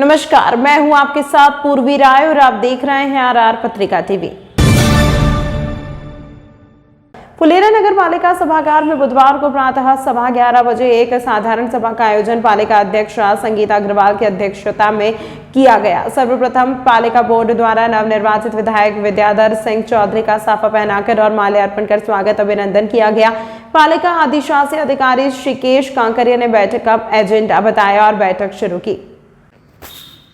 नमस्कार, मैं हूं आपके साथ पूर्वी राय और आप देख रहे हैं आरआर पत्रिका टीवी। फुलेरा नगर पालिका सभागार में बुधवार को प्रातः सवा 11 बजे एक साधारण सभा का आयोजन पालिका अध्यक्ष संगीता अग्रवाल की अध्यक्षता में किया गया। सर्वप्रथम पालिका बोर्ड द्वारा नवनिर्वाचित विधायक विद्याधर सिंह चौधरी का साफा पहनाकर और माल्यार्पण कर स्वागत अभिनंदन किया गया। पालिका अधिशासी अधिकारी श्रीकेश कांकरिया ने बैठक का एजेंडा बताया और बैठक शुरू की।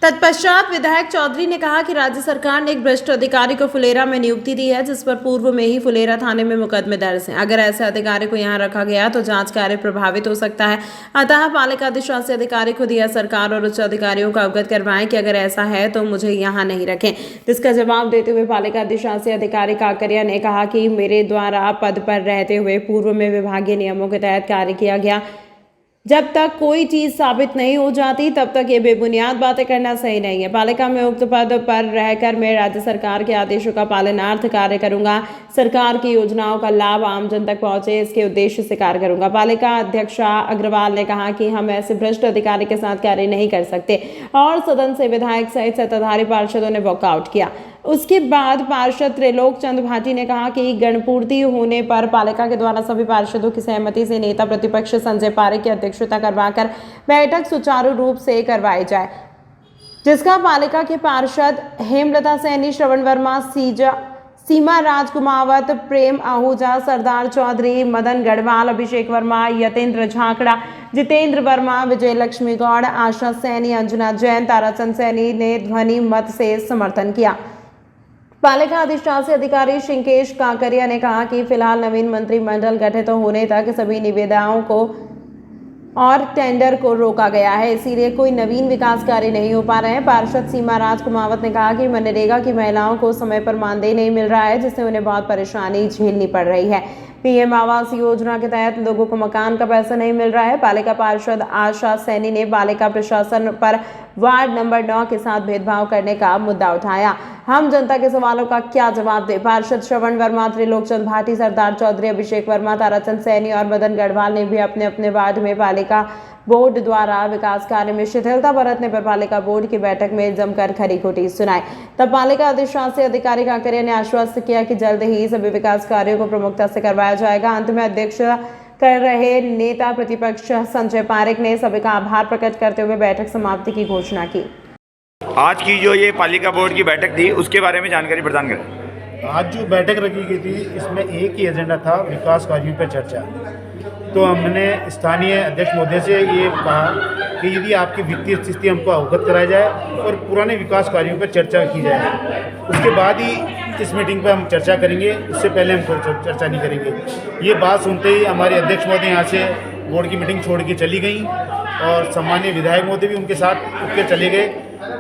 तत्पश्चात विधायक चौधरी ने कहा कि राज्य सरकार ने एक भ्रष्ट अधिकारी को फुलेरा में नियुक्ति दी है, जिस पर पूर्व में ही फुलेरा थाने में मुकदमे दर्ज हैं। अगर ऐसे अधिकारी को यहां रखा गया तो जांच कार्य प्रभावित हो सकता है। अतः पालिका अधिशासी अधिकारी खुद यह सरकार और उच्च अधिकारियों को अवगत करवाएं कि अगर ऐसा है तो मुझे यहाँ नहीं रखें। जिसका जवाब देते हुए पालिका अधिशासी अधिकारी काकरिया ने कहा कि मेरे द्वारा पद पर रहते हुए पूर्व में विभागीय नियमों के तहत कार्य किया गया। जब तक कोई चीज साबित नहीं हो जाती तब तक ये बेबुनियाद बातें करना सही नहीं है। पालिका में उक्त पद पर रहकर मैं राज्य सरकार के आदेशों का पालनार्थ कार्य करूंगा। सरकार की योजनाओं का लाभ आम जन तक पहुंचे, इसके उद्देश्य से कार्य करूंगा। पालिका अध्यक्षा अग्रवाल ने कहा कि हम ऐसे भ्रष्ट अधिकारी के साथ कार्य नहीं कर सकते और सदन से विधायक सहित सत्ताधारी पार्षदों ने वॉकआउट किया। उसके बाद पार्षद त्रिलोक चंद भाटी ने कहा कि गणपूर्ति होने पर पालिका के द्वारा सभी पार्षदों की सहमति से नेता प्रतिपक्ष संजय पारेख की अध्यक्षता करवाकर बैठक सुचारू रूप से करवाई जाए, जिसका पालिका के पार्षद हेमलता सैनी, श्रवण वर्मा, सीमा राज कुमावत, प्रेम आहूजा, सरदार चौधरी, मदन गढ़वाल, अभिषेक वर्मा, यतेंद्र झाकड़ा, जितेंद्र वर्मा, विजय लक्ष्मी गौड़, आशा सैनी, अंजना जैन, ताराचंद सैनी ने ध्वनि मत से समर्थन किया। पालिका अधिशासी अधिकारी श्रीकेश कांकरिया ने कहा कि फिलहाल नवीन मंत्रिमंडल गठित होने तक सभी निविदाओं को और टेंडर को रोका गया है, इसीलिए कोई नवीन विकास कार्य नहीं हो पा रहे हैं। पार्षद सीमा राज कुमावत ने कहा कि मनरेगा की महिलाओं को समय पर मानदेय नहीं मिल रहा है, जिससे उन्हें बहुत परेशानी झेलनी पड़ रही है। पीएम आवास योजना के तहत लोगों को मकान का पैसा नहीं मिल रहा है। पालिका पार्षद आशा सैनी ने पालिका प्रशासन पर वार्ड नंबर 9 के साथ भेदभाव करने का मुद्दा उठाया। हम जनता के सवालों का क्या जवाब दें? पार्षद श्रवण वर्मा, त्रिलोक चंद भाटी, सरदार चौधरी, अभिषेक वर्मा, ताराचंद सैनी और मदन गढ़वाल ने भी अपने अपने वार्ड में पालिका बोर्ड द्वारा विकास कार्य में शिथिलता बरतने पर पालिका बोर्ड की बैठक में जमकर खरी खोटी सुनाई। तब पालिका अधिशासी अधिकारी काकरिया ने आश्वस्त किया कि जल्द ही सभी विकास कार्यों को प्रमुखता से करवाया जाएगा। अंत में अध्यक्ष कर रहे नेता प्रतिपक्ष संजय पारेख ने सभी का आभार प्रकट करते हुए बैठक समाप्ति की घोषणा की। आज की जो ये पालिका बोर्ड की बैठक थी उसके बारे में जानकारी प्रदान करें। आज जो बैठक रखी गई थी इसमें एक ही एजेंडा था, विकास कार्यों पर चर्चा। तो हमने स्थानीय अध्यक्ष महोदय से ये कहा कि यदि आपकी वित्तीय स्थिति हमको अवगत कराया जाए और पुराने विकास कार्यों पर चर्चा की जाए, उसके बाद ही इस मीटिंग पर हम चर्चा करेंगे, उससे पहले हम चर्चा नहीं करेंगे। ये बात सुनते ही हमारे अध्यक्ष महोदय यहाँ से बोर्ड की मीटिंग छोड़ के चली गई और सम्मानीय विधायक महोदय भी उनके साथ उठ के चले गए।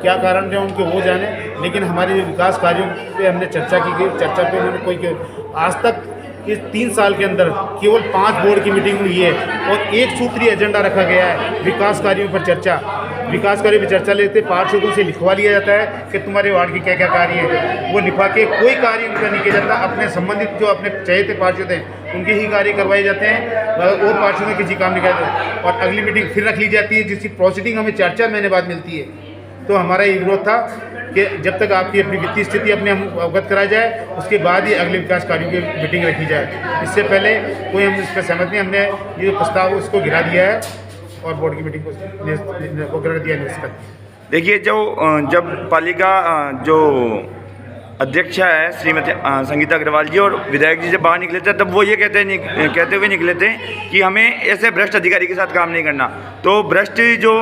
क्या कारण थे उनके वो जाने, लेकिन हमारे विकास कार्यों पे हमने चर्चा की गई। चर्चा पे उन्होंने कोई आज तक इस 3 साल के अंदर केवल 5 बोर्ड की मीटिंग हुई है और एक सूत्रीय एजेंडा रखा गया है, विकास कार्यों पर चर्चा। विकास कार्यों पर चर्चा लेते पार्षदों से लिखवा लिया जाता है कि तुम्हारे वार्ड के क्या क्या कार्य हैं, वो लिखवा के कोई कार्य उनका नहीं किया जाता। अपने संबंधित जो अपने चहेते पार्षद हैं उनके ही कार्य करवाए जाते हैं और पार्षदों किसी काम नहीं करते और अगली मीटिंग फिर रख ली जाती है, जिसकी प्रोसीडिंग हमें 4-4 महीने बाद मिलती है। तो हमारा ये विरोध था कि जब तक आपकी अपनी वित्तीय स्थिति अपने हम अवगत कराई जाए, उसके बाद ही अगले विकास कार्यों की मीटिंग रखी जाए। इससे पहले कोई हम इस पर सहमत नहीं। हमने ये प्रस्ताव उसको गिरा दिया है और बोर्ड की मीटिंग को गिरा दिया निष्पत्ति। देखिए, जब पालिका जो अध्यक्ष है श्रीमती संगीता अग्रवाल जी और विधायक जी जब बाहर निकले थे तब वो ये कहते हुए निकले थे कि हमें ऐसे भ्रष्ट अधिकारी के साथ काम नहीं करना। तो भ्रष्ट जो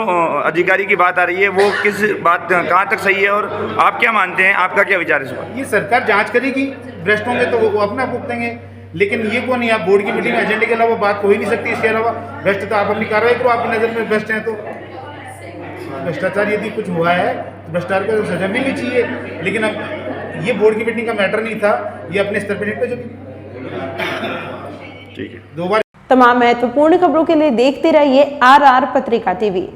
अधिकारी की बात आ रही है वो किस बात कहाँ तक सही है और आप क्या मानते हैं, आपका क्या विचार है इस पर? ये सरकार जांच करेगी, भ्रष्ट होंगे तो वो अपना भुगतेंगे, लेकिन ये कौन नहीं, आप बोर्ड की मीटिंग में एजेंडे के अलावा बात हो ही नहीं सकती। इसके अलावा भ्रष्ट तो आप अपनी कार्रवाई करो, आपकी नज़र में भ्रष्ट हैं तो भ्रष्टाचार यदि कुछ हुआ है तो भ्रष्टाचार को सजा मिलनी चाहिए। लेकिन अब ये बोर्ड की मीटिंग का मैटर नहीं था, ये अपने स्तर पर निपटे जो ठीक है। 2 बार तमाम महत्वपूर्ण खबरों के लिए देखते रहिए आरआर पत्रिका टीवी।